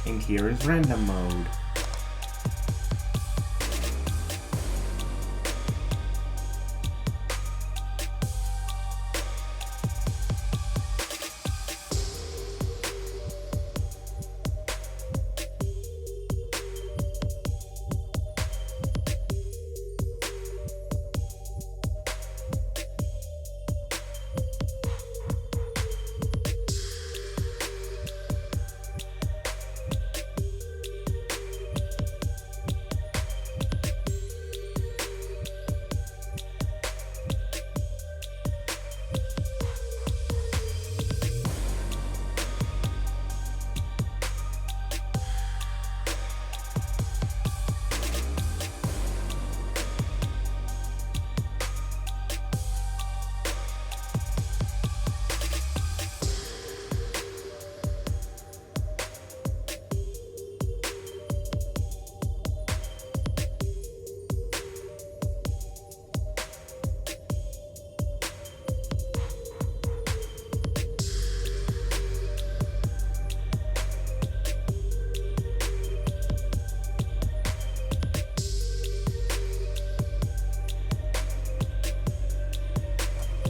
And here is random mode.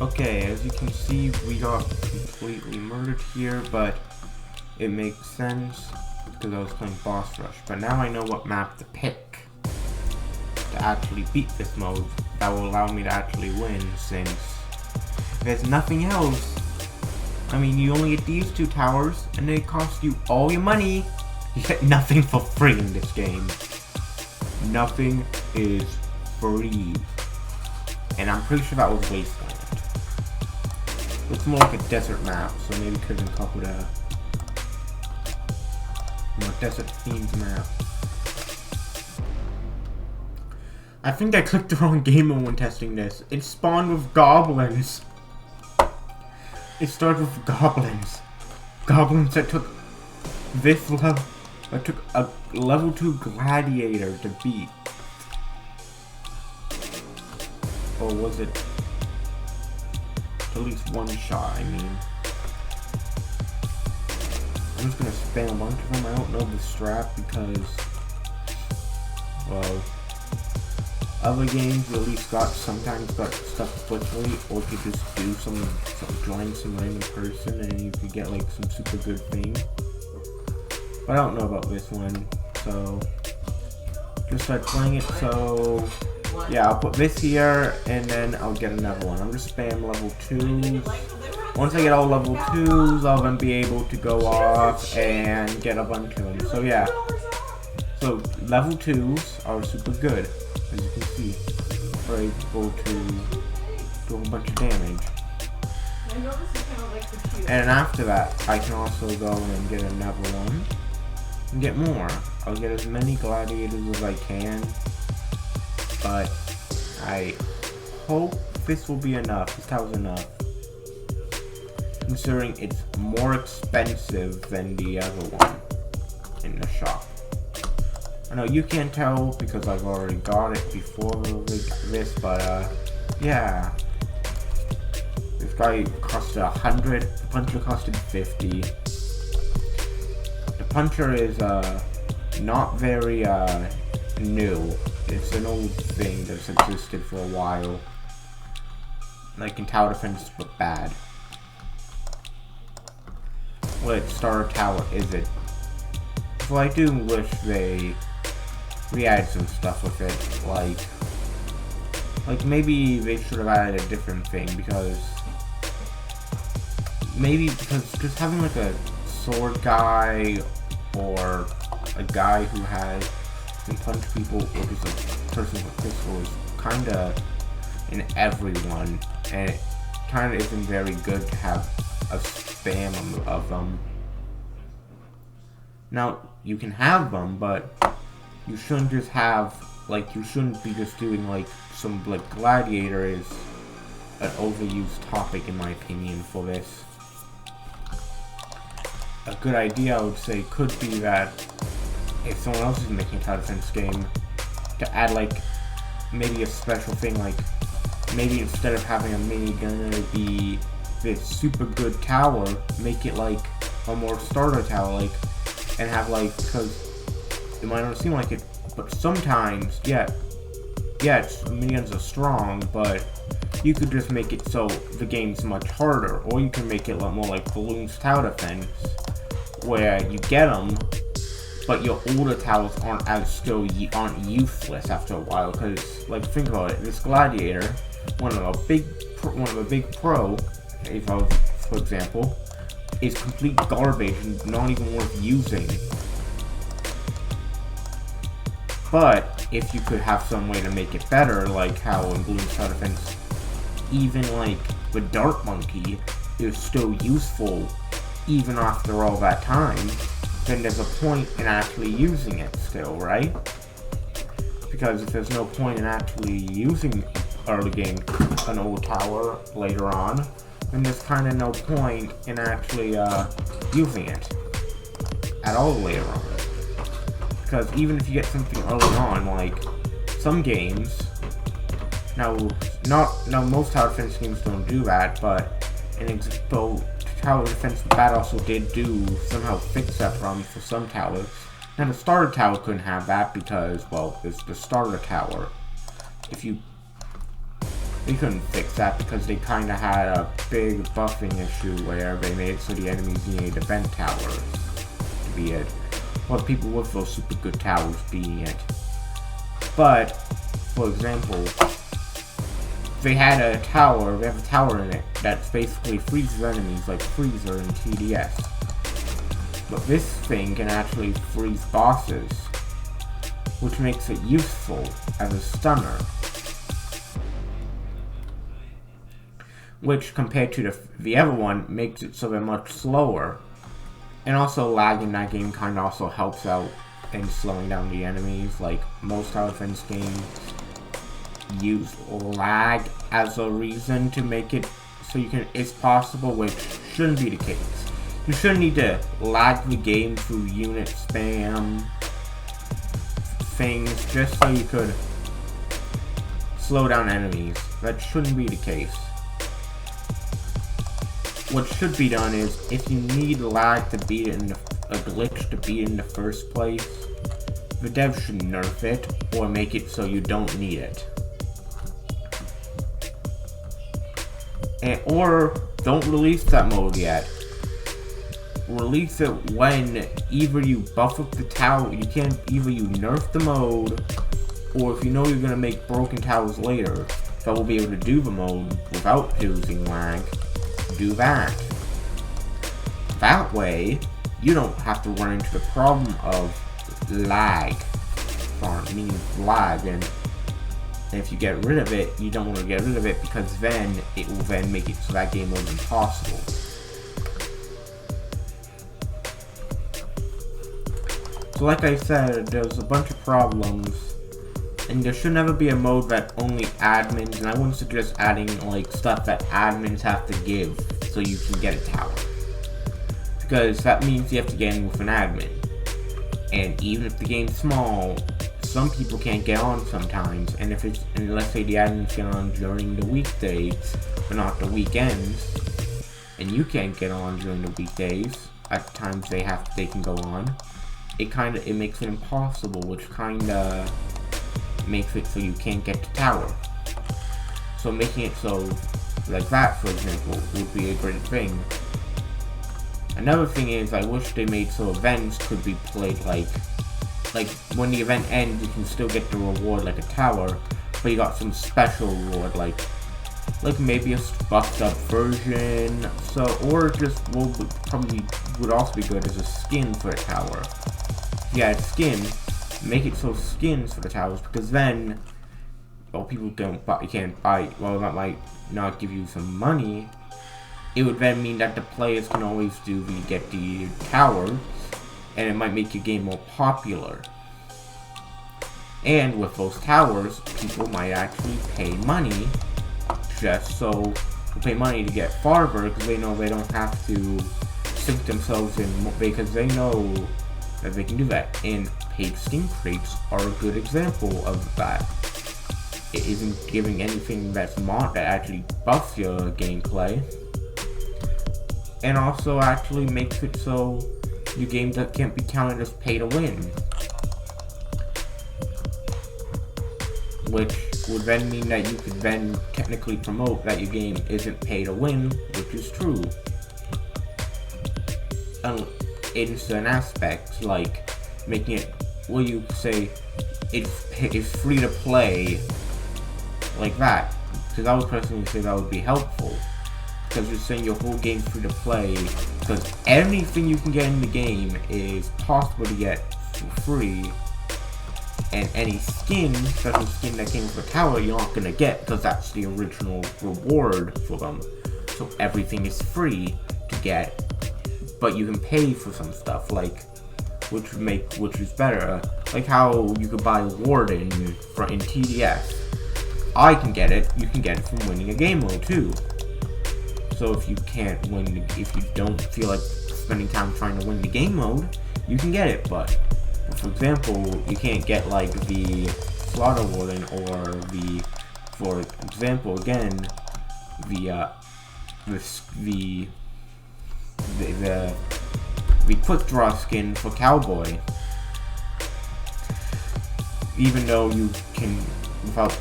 Okay, as you can see, we got completely murdered here, but it makes sense because I was playing Boss Rush. But now I know what map to pick to actually beat this mode that will allow me to actually win, since there's nothing else. I mean, you only get these two towers, and they cost you all your money. You get nothing for free in this game. Nothing is free. And I'm pretty sure that was Wasteland. Looks more like a desert map, so maybe could have been coupled a more desert themed map. I think I clicked the wrong game when testing this. It spawned with goblins. It started with goblins. Goblins that took this level. That took a level 2 gladiator to beat. Or was it at least one shot, I mean. I'm just gonna spam a bunch of them. I don't know the strat because, well, other games you at least sometimes got stuff quickly, or you could just do join some random person and you could get like some super good thing. But I don't know about this one, so just start playing it. So yeah, I'll put this here, and then I'll get another one. I'm just spam level 2s. Once I get all level 2s, I'll then be able to go off and get a bunch of them. So yeah, so level 2s are super good, as you can see. Are able to do a bunch of damage. And after that, I can also go and get another one and get more. I'll get as many gladiators as I can. But I hope this will be enough. This tower's enough. Considering it's more expensive than the other one in the shop. I know you can't tell because I've already got it before this, but yeah. This guy costed 100, the puncher costed 50. The puncher is not very new. It's an old thing that's existed for a while. Like in tower defense, but bad. What starter tower is it? Well, I do wish they re-added some stuff with it, like maybe they should have added a different thing, because just having like a sword guy or a guy who can punch people, or just a person with a pistol is kinda in everyone, and it kinda isn't very good to have a spam of them. Now, you can have them, but you shouldn't just have, you shouldn't be just doing, some, gladiator is an overused topic, in my opinion, for this. A good idea, I would say, could be that if someone else is making a tower defense game, to add, maybe a special thing, maybe instead of having a minigun be this super good tower, make it, a more starter tower, and have like, because it might not seem like it, but sometimes, yes, minions are strong, but you could just make it so the game's much harder, or you can make it a lot more like Bloons Tower Defense, where you get them, but your older towers aren't useless after a while. Because, like, think about it, this Gladiator, one of a big pro, for example, is complete garbage and not even worth using. But if you could have some way to make it better, like how in Bloons Tower Defense, even like the Dart Monkey is still useful even after all that time, then there's a point in actually using it still, right? Because if there's no point in actually using early game an old tower later on, then there's kind of no point in actually using it at all later on. Because even if you get something early on, like some games, now most tower defense games don't do that, but Tower Defense Bad also did somehow fix that problem for some towers. Now the starter tower couldn't have that because, well, it's the starter tower. They couldn't fix that because they kind of had a big buffing issue where they made it so the enemies needed event towers to be it. Or people with those super good towers being it. But, for example, they have a tower in it that basically freezes enemies like Freezer and TDS. But this thing can actually freeze bosses, which makes it useful as a stunner. Which, compared to the other one, makes it so they're much slower. And also, lag in that game kind of also helps out in slowing down the enemies. Like, most tower defense games use lag as a reason to make it so it's possible, which shouldn't be the case. You shouldn't need to lag the game through unit spam things just so you could slow down enemies. That shouldn't be the case. What should be done is, if you need lag to beat it a glitch to beat it in the first place, the devs should nerf it or make it so you don't need it. Or don't release that mode yet. Release it when either you buff up the tower, either you nerf the mode, or if you know you're gonna make broken towers later that will be able to do the mode without using lag, do that. That way, you don't have to run into the problem of lag, and if you get rid of it, you don't want to get rid of it because then it will then make it so that game mode is impossible. So like I said, there's a bunch of problems, and there should never be a mode that only admins, and I wouldn't suggest adding like stuff that admins have to give so you can get a tower. Because that means you have to get in with an admin. And even if the game's small, some people can't get on sometimes, and let's say the admins get on during the weekdays, but not the weekends, and you can't get on during the weekdays, at times they can go on, it makes it impossible, which kinda makes it so you can't get to tower. So making it so, like that for example, would be a great thing. Another thing is, I wish they made so events could be played like when the event ends, you can still get the reward like a tower, but you got some special reward like maybe a buffed up version, or just would also be good as a skin for a tower. Yeah, skin. Make it so skins for the towers, because then, well, people can't buy. Well, that might not give you some money. It would then mean that the players can always get the towers, and it might make your game more popular. And with those towers, people might actually pay money to get farther, because they know they don't have to sink themselves in, because they know that they can do that. And paid skin crates are a good example of that. It isn't giving anything that actually buffs your gameplay, and also actually makes it so your game that can't be counted as pay to win. Which would then mean that you could then technically promote that your game isn't pay to win, which is true. In certain aspects, like making it, well, you say it's free to play, like that. Because I would personally say that would be helpful. Because you're saying your whole game's free to play, because anything you can get in the game is possible to get for free. And any skin, special skin that came with the tower, you're not gonna get, because that's the original reward for them. So everything is free to get, but you can pay for some stuff, like, which is better. Like how you could buy Warden in TDS. I can get it, you can get it from winning a game mode too. So if you can't win, if you don't feel like spending time trying to win the game mode, you can get it, but for example, you can't get like the Slaughter Warden or the, for example, again, the quick draw skin for Cowboy. Even though you can, without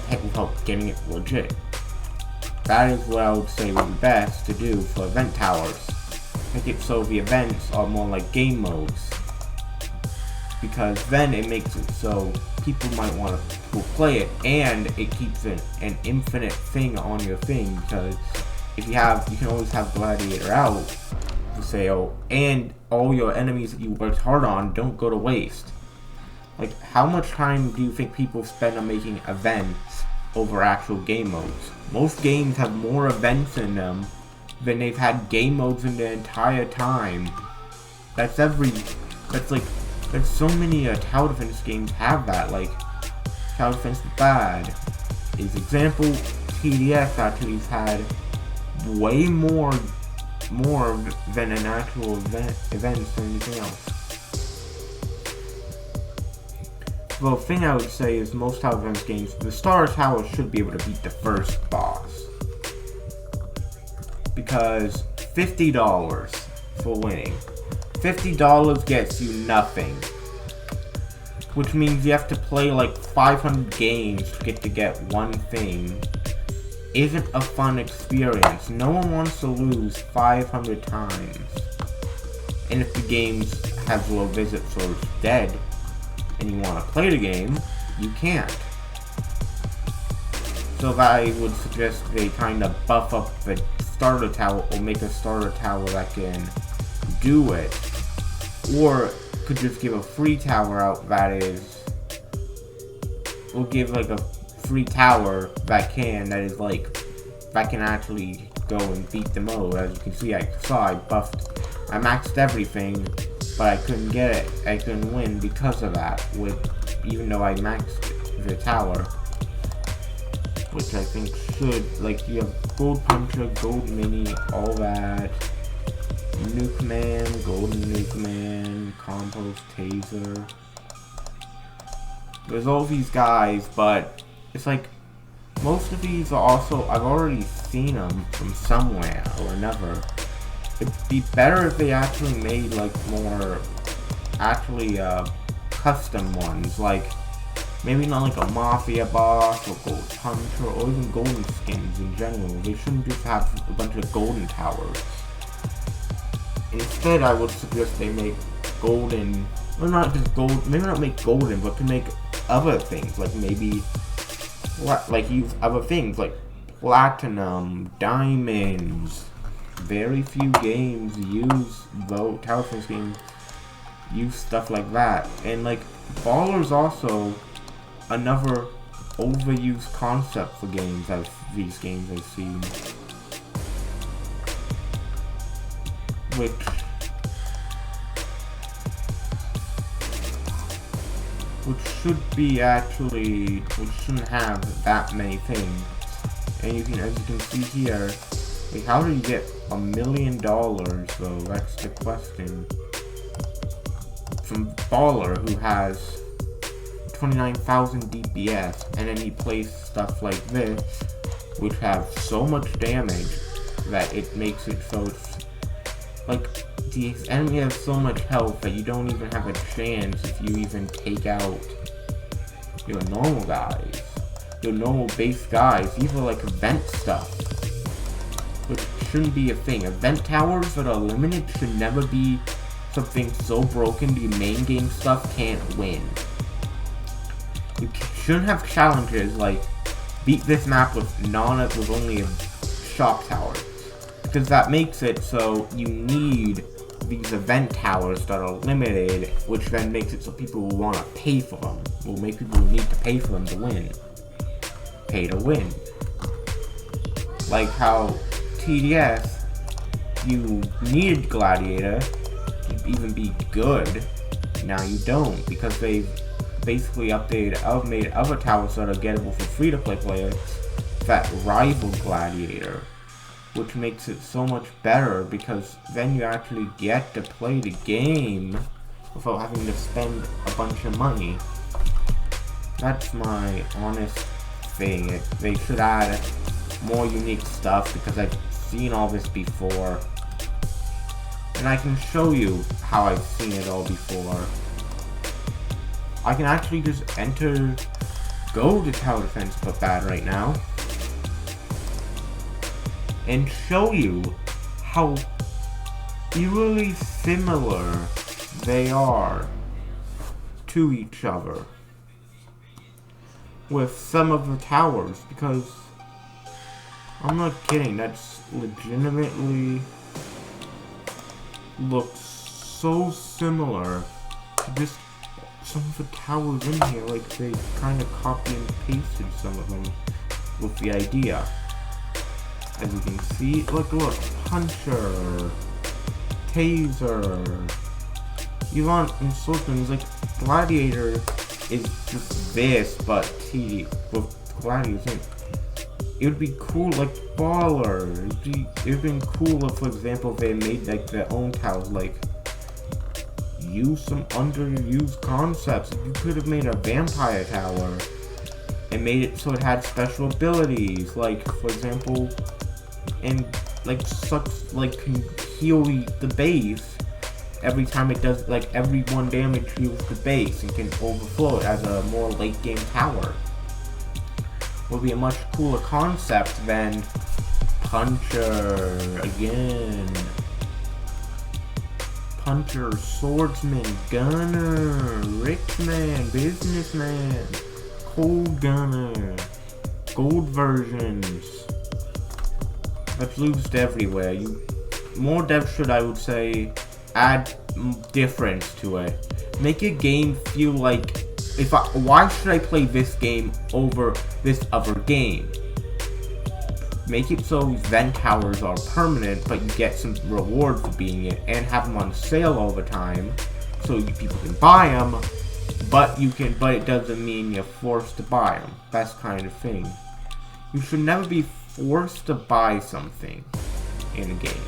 getting it legit. That is what I would say would be best to do for event towers. Make it so the events are more like game modes. Because then it makes it so people might want to play it, and it keeps an infinite thing on your thing, because if you can always have Gladiator out to say, oh, and all your enemies that you worked hard on don't go to waste. Like, how much time do you think people spend on making events over actual game modes? Most games have more events in them than they've had game modes in the entire time. There's so many tower defense games have that, like Tower Defense Bad is example. TDS actually has had way more than an actual events than anything else. Well, the thing I would say is most Tower Defense games, the Star Tower should be able to beat the first boss. Because $50 for winning. $50 gets you nothing. Which means you have to play like 500 games to get one thing. Isn't a fun experience. No one wants to lose 500 times. And if the game has low visits or is dead, and you want to play the game, you can't. So I would suggest they kind of buff up the starter tower, or make a starter tower that can do it. Or could just give a free tower out that is, or give like a free tower that can actually go and beat the mode. As you can see, I maxed everything, but I couldn't get it. I couldn't win because of that, even though I maxed the tower. Which I think should, like, you have Gold Puncher, Gold Mini, all that. Nuke Man, Golden Nuke Man, Compost Taser. There's all these guys, but it's like, most of these are also, I've already seen them from somewhere or another. It'd be better if they actually made like more custom ones, like maybe not like a Mafia boss or Gold Puncher or even golden skins in general. They shouldn't just have a bunch of golden towers. Instead, I would suggest they make golden, or not just gold, maybe not make golden, but to make other things, like maybe, use other things, like platinum, diamonds. Very few games use, though, Tower Defense games use stuff like that. And like, Baller's also another overused concept for games, as these games I've seen. Which shouldn't have that many things. And as you can see here, like, how do you get $1 million though? That's the question. From Baller, who has 29,000 DPS, and then he plays stuff like this, which have so much damage that it makes it so it's like, the enemy has so much health that you don't even have a chance if you even take out your normal guys. Your normal base guys, these are like event stuff. Which shouldn't be a thing. Event towers that are limited should never be something so broken the main game stuff can't win. You shouldn't have challenges like beat this map with only a shock tower. Because that makes it so you need these event towers that are limited, which then makes it so people will want to pay for them. Will make people need to pay for them to win. Pay to win. Like how TDS, you needed Gladiator to even be good. Now you don't, because they've basically made other towers that are gettable for free-to-play players that rival Gladiator. Which makes it so much better, because then you actually get to play the game without having to spend a bunch of money. That's my honest thing. They should add more unique stuff, because I've seen all this before. And I can show you how I've seen it all before. I can actually just go to Tower Defense but bad right now. And show you how eerily similar they are to each other with some of the towers, because I'm not kidding, that's legitimately looks so similar to just some of the towers in here, like they kind of copy and pasted some of them with the idea. As you can see, look, Puncher, Taser, Elon and Swordsman is like Gladiator is just this, but with Gladiator. It would be cool, like Baller. It'd been cool if, for example, they made like their own towers, like use some underused concepts. You could have made a vampire tower and made it so it had special abilities, like for example, and like can heal the base every time it does, like every 1 damage heals the base and can overflow it as a more late game tower. Would be a much cooler concept than Puncher again. Puncher, Swordsman, Gunner, Rich Man, Businessman, Cold Gunner, Gold versions. That's used everywhere. More devs should, I would say, add difference to it. Make a game feel like, why should I play this game over this other game? Make it so event towers are permanent, but you get some reward for being it, and have them on sale all the time, so people can buy them. But it doesn't mean you're forced to buy them. That's kind of thing. You should never be forced to buy something in a game.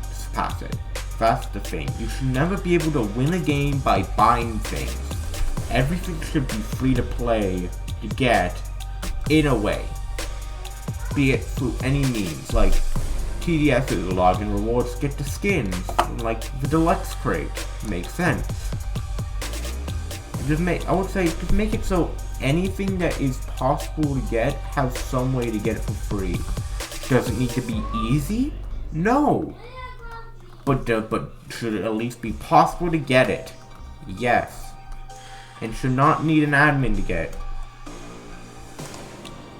Just pass it. That's the thing. You should never be able to win a game by buying things. Everything should be free to play to get, in a way. Be it through any means, like TDS's login rewards get the skins, like the deluxe crate. Makes sense. I would say, just make it so anything that is possible to get has some way to get it for free. Does it need to be easy? No. But should it at least be possible to get it? Yes. And should not need an admin to get it.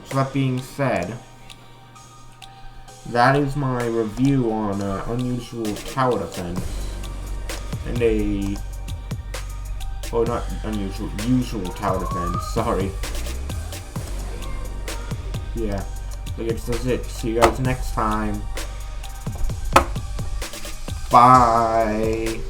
So that being said, that is my review on Unusual Tower Defense. And not unusual, usual Tower Defense, sorry. Yeah, I guess that's it. See you guys next time. Bye.